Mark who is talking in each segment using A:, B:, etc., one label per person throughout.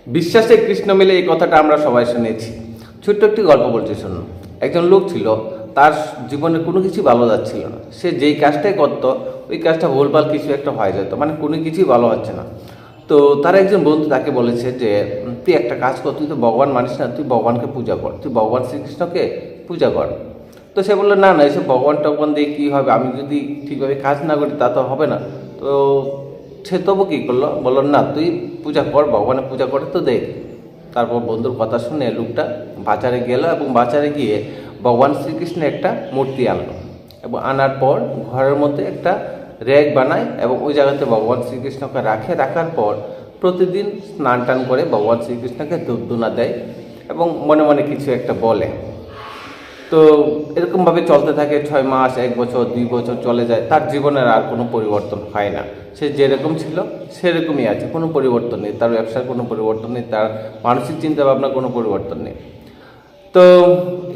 A: বিশ্বাসে কৃষ্ণ মিলে এই কথাটা আমরা সবাই শুনেছি। ছোট্ট একটি গল্প বলছি শুনুন। একজন লোক ছিল, তার জীবনে কোনো কিছু ভালো যাচ্ছিল না। সে যেই কাজটাই করত ওই কাজটা ভুলভাল কিছু একটা হয়ে যেত, মানে কোনো কিছুই ভালো হচ্ছে না। তো তার একজন বন্ধু তাকে বলেছে যে তুই একটা কাজ কর, তুই তো ভগবান মানিস না, তুই ভগবানকে পূজা কর, তুই ভগবান শ্রীকৃষ্ণকে পূজা কর। তো সে বললো না না, এসব ভগবান টগবান দিয়ে কী হবে, আমি যদি ঠিকভাবে কাজ না করি তা তো হবে না। তো সে তবু কী করলো, বললো না তুই পূজা কর, ভগবানের পূজা করে তো দেখ। তারপর বন্ধুর কথা শুনে লোকটা বাজারে গেল এবং বাজারে গিয়ে ভগবান শ্রীকৃষ্ণের একটা মূর্তি আনলো এবং আনার পর ঘরের মধ্যে একটা র্যাক বানায় এবং ওই জায়গাতে ভগবান শ্রীকৃষ্ণকে রাখার পর প্রতিদিন স্নান টান করে ভগবান শ্রীকৃষ্ণকে ধূপধুনা দেয় এবং মনে মনে কিছু একটা বলে। তো এরকমভাবে চলতে থাকে 6 মাস, 1 বছর, 2 বছর চলে যায়, তার জীবনের আর কোনো পরিবর্তন হয় না। সে যেরকম ছিল সেরকমই আছে, কোনো পরিবর্তন নেই, তার ব্যবসার কোনো পরিবর্তন নেই, তার মানসিক চিন্তাভাবনার কোনো পরিবর্তন নেই। তো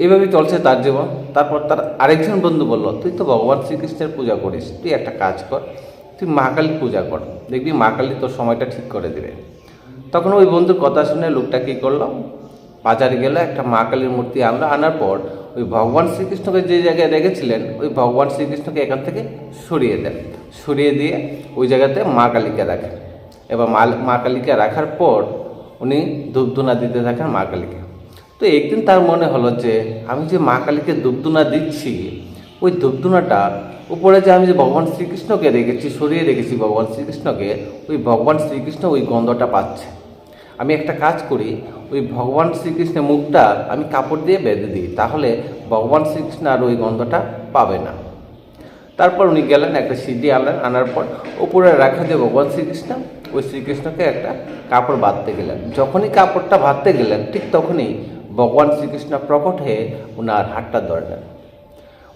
A: এইভাবেই চলছে তার জীবন। তারপর তার আরেকজন বন্ধু বলল, তুই তো ভগবান শ্রীকৃষ্ণের পূজা করিস, তুই একটা কাজ কর, তুই মা কালীর পূজা কর, দেখবি মা কালী তোর সময়টা ঠিক করে দেবে। তখন ওই বন্ধুর কথা শুনে লোকটা কী করলো, বাজারে গেলে একটা মা কালীর মূর্তি আনার পর ওই ভগবান শ্রীকৃষ্ণকে যে জায়গায় রেখেছিলেন ওই ভগবান শ্রীকৃষ্ণকে এখান থেকে সরিয়ে দিয়ে ওই জায়গাতে মা কালীকে রাখেন। এবার মা কালীকে রাখার পর উনি ধূপধুনা দিতে থাকেন মা কালীকে। তো একদিন তার মনে হলো যে আমি যে মা কালীকে ধূপধুনা দিচ্ছি, ওই ধূপধুনাটা উপরে যে আমি যে ভগবান শ্রীকৃষ্ণকে সরিয়ে রেখেছি ভগবান শ্রীকৃষ্ণকে, ওই ভগবান শ্রীকৃষ্ণ ওই গন্ধটা পাচ্ছে। আমি একটা কাজ করি, ওই ভগবান শ্রীকৃষ্ণের মুখটা আমি কাপড় দিয়ে বেঁধে দিই, তাহলে ভগবান শ্রীকৃষ্ণ আর ওই গন্ধটা পাবে না। তারপর উনি গেলেন, একটা সিডি আনার পর উপরে রাখা যে ভগবান শ্রীকৃষ্ণ, ওই শ্রীকৃষ্ণকে একটা কাপড় বাঁধতে গেলেন। যখনই কাপড়টা বাঁধতে গেলেন ঠিক তখনই ভগবান শ্রীকৃষ্ণ প্রকট হয়ে ওনার হাতটা ধরলেন।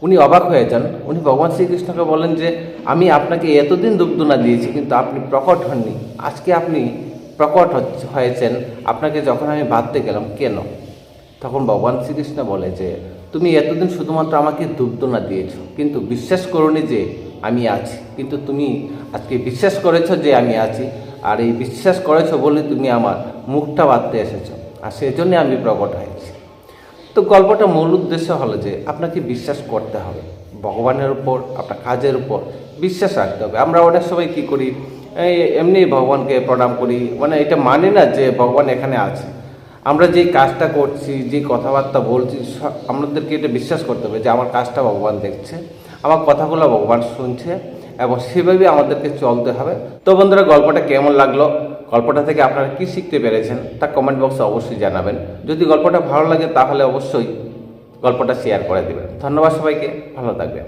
A: উনি অবাক হয়ে যান। উনি ভগবান শ্রীকৃষ্ণকে বলেন যে আমি আপনাকে এতদিন ধূপধুনা দিয়েছি কিন্তু আপনি প্রকট হননি, আজকে আপনি প্রকট হয়েছেন, আপনাকে যখন আমি বাঁধতে গেলাম কেন? তখন ভগবান শ্রীকৃষ্ণ বলে যে তুমি এতদিন শুধুমাত্র আমাকে ধূপধুনা দিয়েছো, কিন্তু বিশ্বাস করোনি যে আমি আছি। কিন্তু তুমি আজকে বিশ্বাস করেছো যে আমি আছি, আর এই বিশ্বাস করেছো বলে তুমি আমার মুখটা বাঁধতে এসেছো, আর সেই জন্যে আমি প্রকট হয়েছি। তো গল্পটা মূল উদ্দেশ্য হলো যে আপনাকে বিশ্বাস করতে হবে ভগবানের উপর, আপনার কাজের উপর বিশ্বাস রাখতে হবে। আমরা অনেক সময় কী করি, এমনি ভগবানকে প্রণাম করি, মানে এটা মানি না যে ভগবান এখানে আছে। আমরা যেই কাজটা করছি, যে কথাবার্তা বলছি, আমাদেরকে এটা বিশ্বাস করতে হবে যে আমার কাজটা ভগবান দেখছে, আমার কথাগুলো ভগবান শুনছে, এবং সেভাবে আমাদেরকে চলতে হবে। তো বন্ধুরা, গল্পটা কেমন লাগলো, গল্পটা থেকে আপনারা কী শিখতে পেরেছেন তা কমেন্ট বক্সে অবশ্যই জানাবেন। যদি গল্পটা ভালো লাগে তাহলে অবশ্যই গল্পটা শেয়ার করে দেবেন। ধন্যবাদ সবাইকে, ভালো থাকবেন।